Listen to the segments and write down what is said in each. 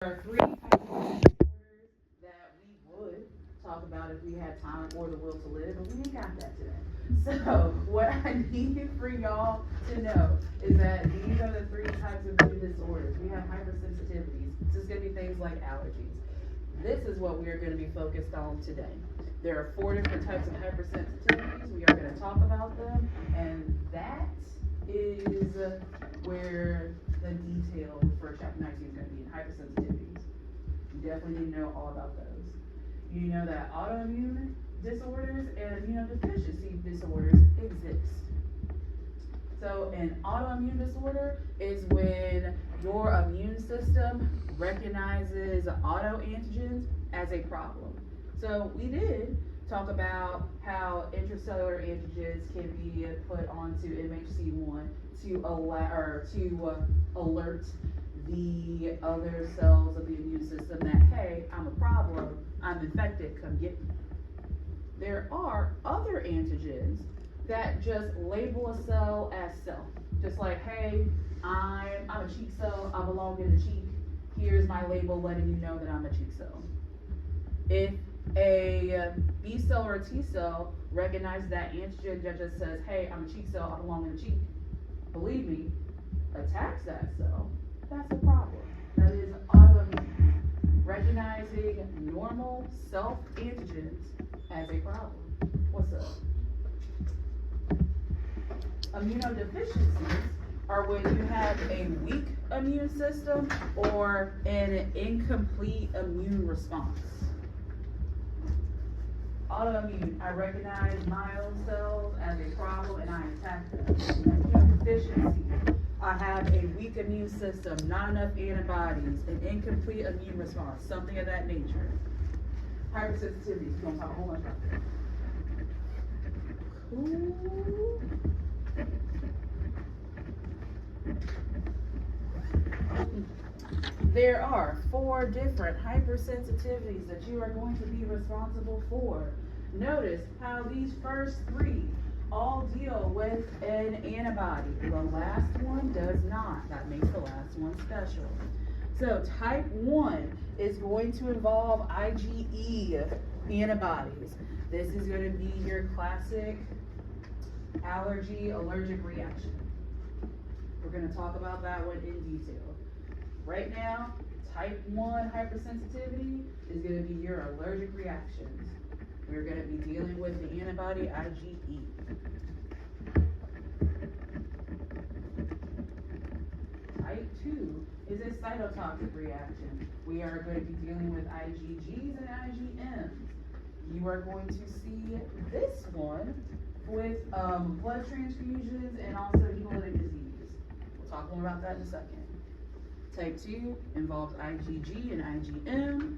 There are three types of disorders that we would talk about if we had time or the will to live, but we ain't got that today. So what I need for y'all to know is that these are the three types of immune disorders. We have hypersensitivities. This is going to be things like allergies. This is what we are going to be focused on today. There are four different types of hypersensitivities. We are going to talk about them, and that is where the detail for chapter 19 is going to be in hypersensitivities. You definitely need to know all about those. You know that autoimmune disorders and immunodeficiency disorders exist. So an autoimmune disorder is when your immune system recognizes autoantigens as a problem. So we did talk about how intracellular antigens can be put onto MHC1 to alert the other cells of the immune system that, hey, I'm a problem, I'm infected, come get me. There are other antigens that just label a cell as self. Just like, hey, I'm a cheek cell, I belong in the cheek. Here's my label letting you know that I'm a cheek cell. If a B cell or a T cell recognizes that antigen that just says, hey, I'm a cheek cell, I belong in the cheek, believe me, attacks that cell, that's a problem. That is autoimmune. Recognizing normal self antigens as a problem. What's up? Immunodeficiencies are when you have a weak immune system or an incomplete immune response. Autoimmune, I recognize my own cells as a problem and I attack them. Immunodeficiency, I have a weak immune system, not enough antibodies, an incomplete immune response, something of that nature. Hypersensitivity, we're going to talk a whole bunch about that. Cool. There are 4 different hypersensitivities that you are going to be responsible for. Notice how these first 3 all deal with an antibody. The last one does not. That makes the last one special. So type 1 is going to involve IgE antibodies. This is going to be your classic allergic reaction. We're going to talk about that one in detail. Right now, type 1 hypersensitivity is going to be your allergic reactions. We're going to be dealing with the antibody IgE. Type 2 is a cytotoxic reaction. We are going to be dealing with IgGs and IgMs. You are going to see this one with blood transfusions and also hemolytic disease. We'll talk more about that in a second. Type 2 involves IgG and IgM.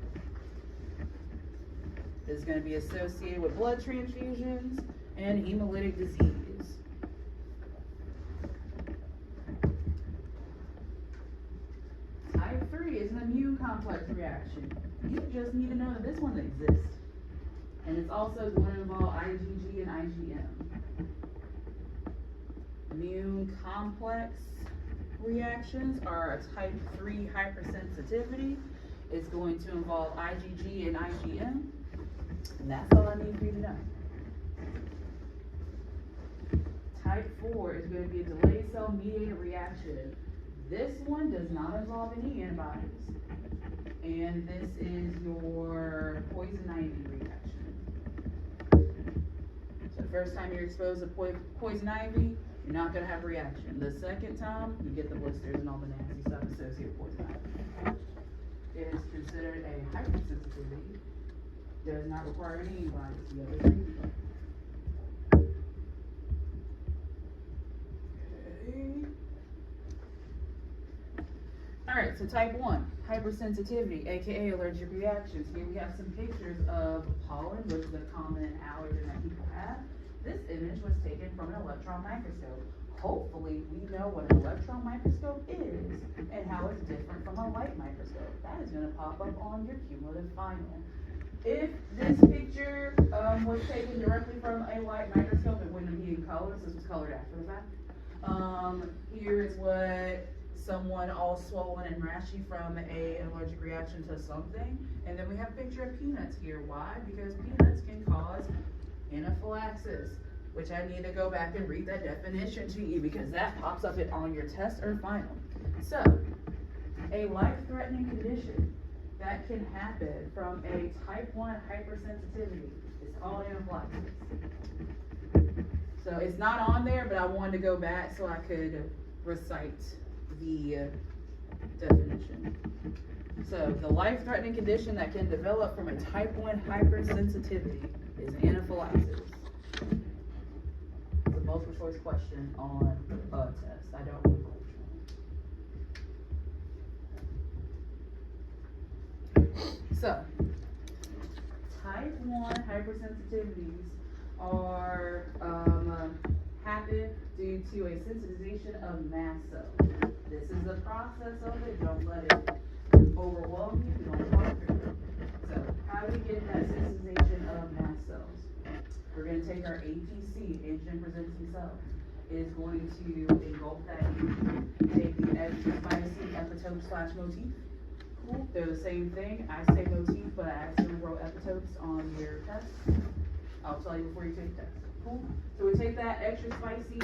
This is going to be associated with blood transfusions and hemolytic disease. Type 3 is an immune complex reaction. You just need to know that this one exists. And it's also going to involve IgG and IgM. Immune complex reactions are a type 3 hypersensitivity. It's going to involve IgG and IgM. And that's all I need for you to know. Type 4 is going to be a delayed cell mediated reaction. This one does not involve any antibodies. And this is your poison ivy reaction. So the first time you're exposed to poison ivy, you're not going to have a reaction. The second time, you get the blisters and all the nasty stuff associated with poison ivy. It is considered a hypersensitivity. Does not require any antibodies. The other three. Okay. Alright, so type 1, hypersensitivity, aka allergic reactions. Here we have some pictures of pollen, which is a common allergen that people have. This image was taken from an electron microscope. Hopefully, we know what an electron microscope is and how it's different from a light microscope. That is going to pop up on your cumulative final. If this picture was taken directly from a light microscope, it wouldn't be in color, so this was colored after the fact. Here is what someone all swollen and rashy from an allergic reaction to something. And then we have a picture of peanuts here. Why? Because peanuts can cause anaphylaxis, which I need to go back and read that definition to you because that pops up on your test or final. So, a life-threatening condition that can happen from a type 1 hypersensitivity is called anaphylaxis. So it's not on there, but I wanted to go back so I could recite the definition. So the life-threatening condition that can develop from a type 1 hypersensitivity is anaphylaxis. It's a multiple choice question on a test. I don't remember which one. So, type 1 hypersensitivities are happen due to a sensitization of mast cells. This is the process of it. Don't let it overwhelm you. Don't talk through it. So, how do we get that sensitization of mast cells? We're going to take our APC, antigen presenting cell. It is going to engulf that antigen. Take the extra spicy epitope / motif. Cool. They're the same thing. I say motif, but I actually wrote epitopes on your test. I'll tell you before you take the test. Cool. So we take that extra spicy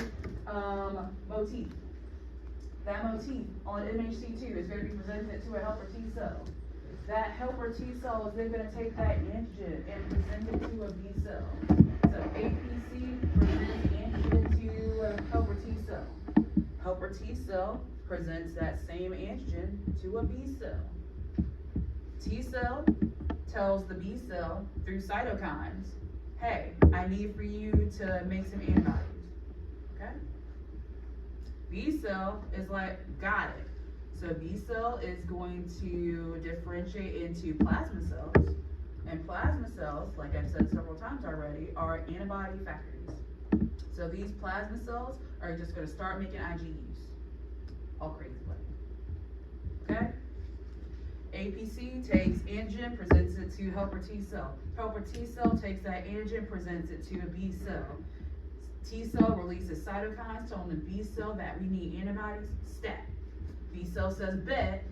motif. That motif on MHC2 is going to be presented to a helper T cell. That helper T cell is then going to take that antigen and present it to a B cell. So APC presents antigen to a helper T cell. Helper T cell presents that same antigen to a B cell. T cell tells the B cell through cytokines, hey, I need for you to make some antibodies, okay? B cell is like, got it. So B cell is going to differentiate into plasma cells, and plasma cells, like I've said several times already, are antibody factories. So these plasma cells are just going to start making IgEs, all crazy way, okay? APC takes antigen, presents it to helper T cell. Helper T cell takes that antigen, presents it to a B cell. T cell releases cytokines telling the B cell that we need antibodies, stat. B cell says bet,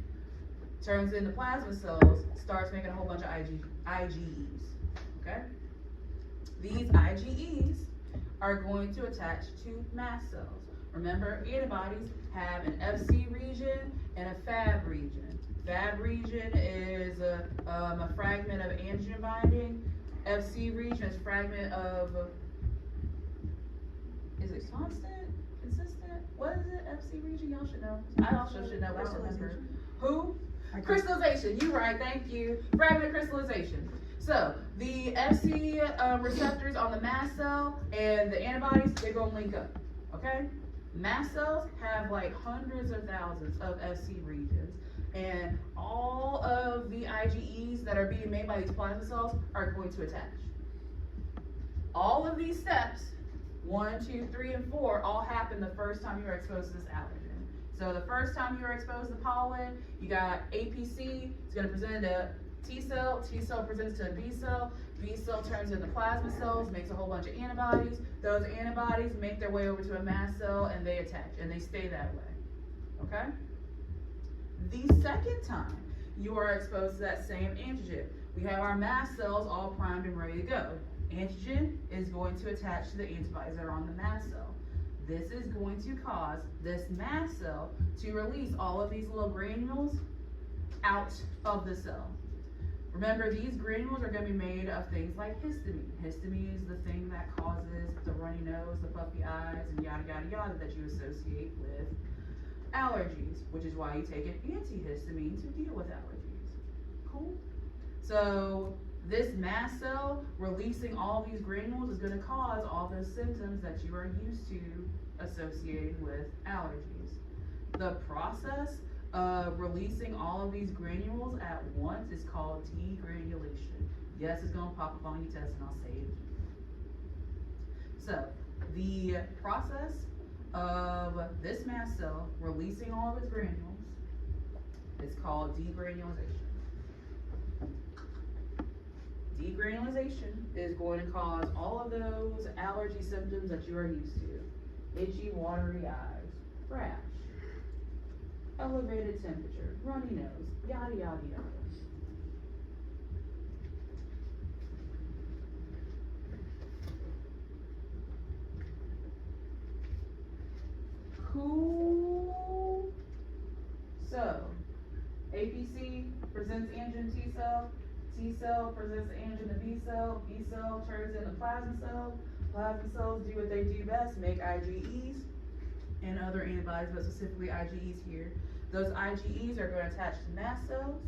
turns into plasma cells, starts making a whole bunch of IgEs, okay? These IgEs are going to attach to mast cells. Remember, antibodies have an FC region and a Fab region. Fab region is a fragment of antigen binding. FC region is fragment of, is it constant? Consistent? What is it? FC region? Y'all should know. I also should know. I don't remember. Who? Crystallization. You right. Thank you. Fragment crystallization. So the FC receptors on the mast cell and the antibodies, they're going to link up. Okay? Mast cells have like hundreds of thousands of FC regions. And all of the IgEs that are being made by these plasma cells are going to attach. All of these steps, 1, 2, 3, and 4, all happen the first time you are exposed to this allergen. So the first time you are exposed to pollen, you got APC, it's going to present a T cell presents to a B cell turns into plasma cells, makes a whole bunch of antibodies. Those antibodies make their way over to a mast cell and they attach, and they stay that way, okay? The second time you are exposed to that same antigen, we have our mast cells all primed and ready to go. Antigen is going to attach to the antibodies that are on the mast cell. This is going to cause this mast cell to release all of these little granules out of the cell. Remember, these granules are going to be made of things like histamine. Histamine is the thing that causes the runny nose, the puffy eyes, and yada, yada, yada that you associate with allergies, which is why you take an antihistamine to deal with allergies. Cool? So this mast cell releasing all these granules is going to cause all those symptoms that you are used to associating with allergies. The process of releasing all of these granules at once is called degranulation. Yes, it's going to pop up on your test and I'll say it again. So the process of this mast cell releasing all of its granules is called degranulation. Degranulation is going to cause all of those allergy symptoms that you are used to. Itchy, watery eyes, rash. elevated temperature, runny nose, yada, yada, yada. Cool. So, APC presents antigen T cell, T cell presents antigen to B cell turns into plasma cells do what they do best, make IgEs and other antibodies, but specifically IgEs here. Those IgEs are going to attach to mast cells,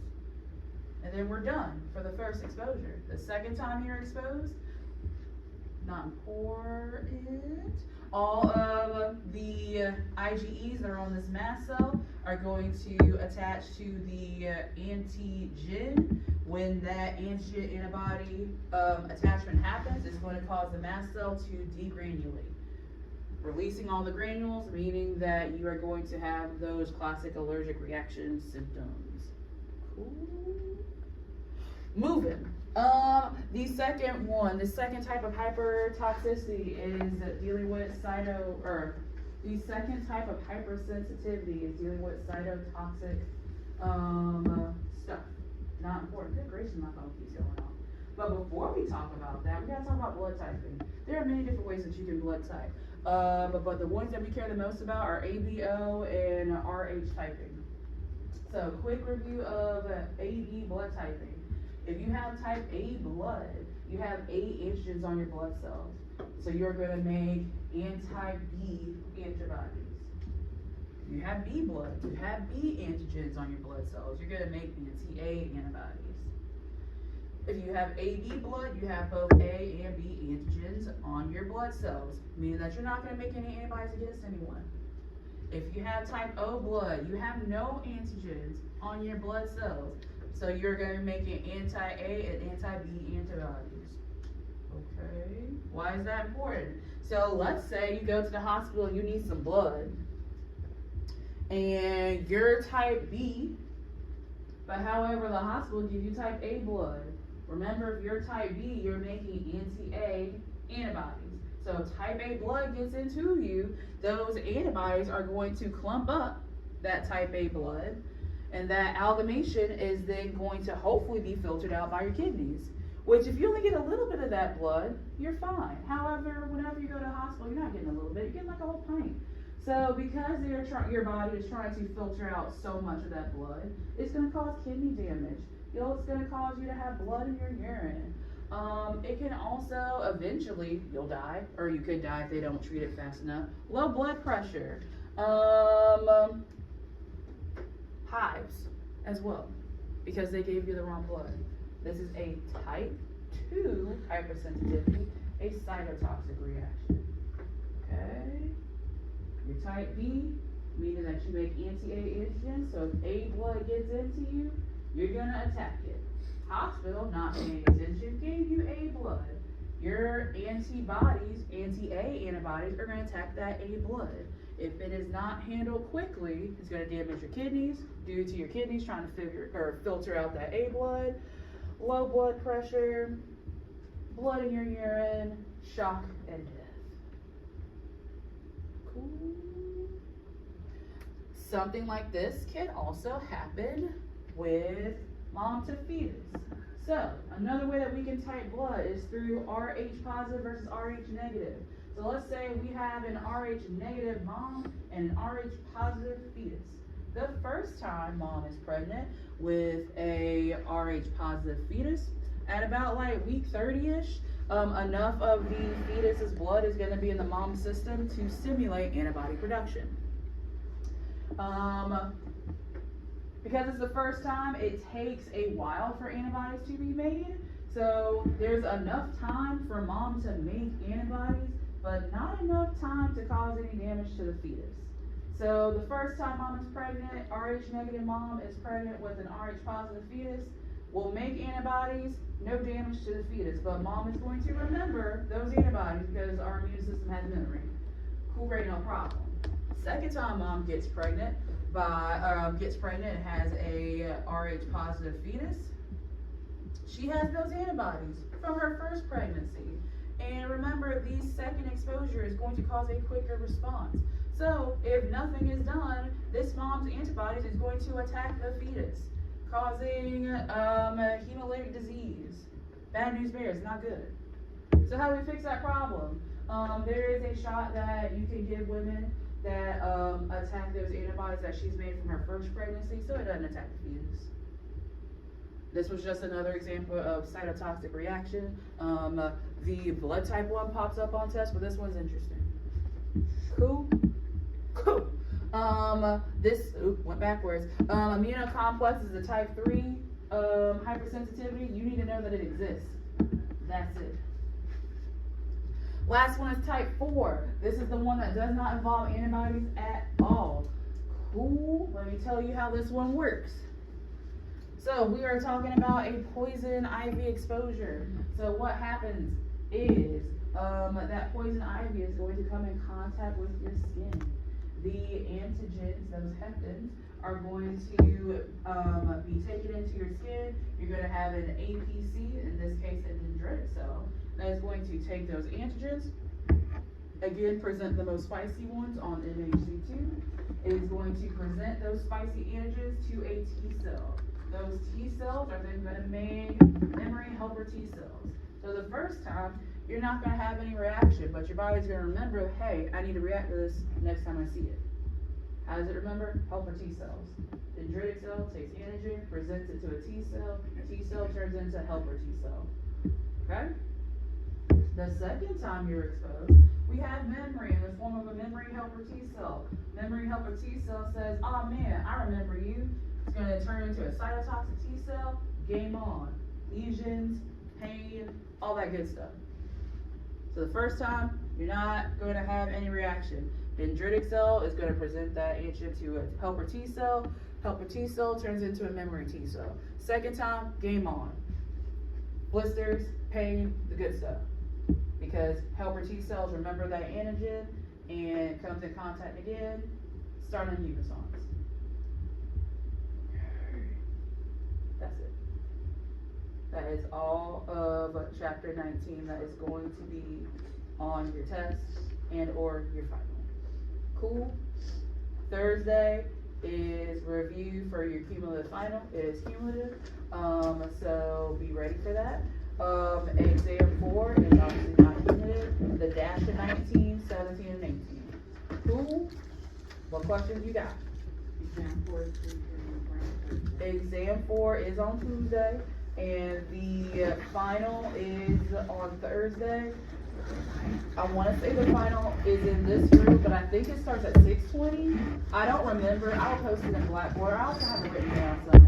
and then we're done for the first exposure. The second time you're exposed, not important. All of the IgEs that are on this mast cell are going to attach to the antigen. When that antigen antibody attachment happens, it's going to cause the mast cell to degranulate, releasing all the granules, meaning that you are going to have those classic allergic reaction symptoms. Cool. Moving. The second type of hypertoxicity is dealing with the second type of hypersensitivity is dealing with cytotoxic stuff. Not important. Good gracious, my phone keeps going off. But before we talk about that, we gotta talk about blood typing. There are many different ways that you can blood type. But the ones that we care the most about are ABO and RH typing. So quick review of AB blood typing. If you have type A blood, you have A antigens on your blood cells. So you're gonna make anti-B antibodies. If you have B blood, you have B antigens on your blood cells. You're gonna make anti-A antibodies. If you have AB blood, you have both A and B antigens on your blood cells, meaning that you're not gonna make any antibodies against anyone. If you have type O blood, you have no antigens on your blood cells. So you're going to make an anti-A and anti-B antibodies. Okay, why is that important? So let's say you go to the hospital and you need some blood, and you're type B, but however the hospital gives you type A blood. Remember, if you're type B, you're making anti-A antibodies. So if type A blood gets into you, those antibodies are going to clump up that type A blood, and that amalgamation is then going to hopefully be filtered out by your kidneys, which if you only get a little bit of that blood, you're fine. However, whenever you go to the hospital, you're not getting a little bit, you're getting like a whole pint. So because your body is trying to filter out so much of that blood, it's going to cause kidney damage. It's going to cause you to have blood in your urine. It can also, eventually, you'll die, or you could die if they don't treat it fast enough. Low blood pressure. Hives as well, because they gave you the wrong blood. This is a type 2 hypersensitivity, a cytotoxic reaction. Okay? You're type B, meaning that you make anti-A antigens, so if A blood gets into you, you're gonna attack it. Hospital, not paying attention, gave you A blood. Your antibodies, anti-A antibodies, are gonna attack that A blood. If it is not handled quickly, it's going to damage your kidneys due to your kidneys trying to filter out that A blood, low blood pressure, blood in your urine, shock, and death. Cool. Something like this can also happen with mom to fetus. So another way that we can type blood is through RH positive versus RH negative. So let's say we have an RH negative mom and an RH positive fetus. The first time mom is pregnant with a RH positive fetus, at about like week 30-ish, enough of the fetus's blood is going to be in the mom's system to stimulate antibody production. Because it's the first time, it takes a while for antibodies to be made. So there's enough time for mom to make antibodies, but not enough time to cause any damage to the fetus. So the first time mom is pregnant, RH negative mom is pregnant with an RH positive fetus, will make antibodies, no damage to the fetus, but mom is going to remember those antibodies because our immune system has memory. Cool, great, no problem. Second time mom gets pregnant and has a RH positive fetus, she has those antibodies from her first pregnancy. And remember, the second exposure is going to cause a quicker response. So if nothing is done, this mom's antibodies is going to attack the fetus, causing hemolytic disease. Bad news bears, not good. So how do we fix that problem? There is a shot that you can give women that attack those antibodies that she's made from her first pregnancy, so it doesn't attack the fetus. This was just another example of cytotoxic reaction. The blood type 1 pops up on test, but this one's interesting. Cool. Went backwards. Immunocomplex is a type 3 hypersensitivity. You need to know that it exists. That's it. Last one is type 4. This is the one that does not involve antibodies at all. Cool. Let me tell you how this one works. So we are talking about a poison ivy exposure. So what happens is that poison ivy is going to come in contact with your skin. The antigens, those heptins, are going to be taken into your skin. You're going to have an APC, in this case a dendritic cell, that is going to take those antigens, again present the most spicy ones on MHC2. It is going to present those spicy antigens to a T cell. Those T cells are then going to make memory helper T cells. So the first time, you're not going to have any reaction, but your body's going to remember, hey, I need to react to this next time I see it. How does it remember? Helper T cells. Dendritic cell takes antigen, presents it to a T cell. T cell turns into helper T cell. Okay? The second time you're exposed, we have memory in the form of a memory helper T cell. Memory helper T cell says, oh man, I remember you. It's going to turn into a cytotoxic T cell. Game on. Lesions, pain, all that good stuff. So the first time, you're not going to have any reaction. Dendritic cell is going to present that antigen to a helper T cell. Helper T cell turns into a memory T cell. Second time, game on. Blisters, pain, the good stuff. Because helper T cells remember that antigen and comes in contact again, start an immune response. That's it. That is all of chapter 19 that is going to be on your test and or your final. Cool. Thursday is review for your cumulative final. It is cumulative, so be ready for that. Exam 4 is obviously not cumulative. The dash of 19, 17, and 18. Cool. What questions you got? Exam 4 is on Tuesday, and the final is on Thursday. I want to say the final is in this room, but I think it starts at 6:20. I don't remember. I'll post it in Blackboard. I also have it written down somewhere.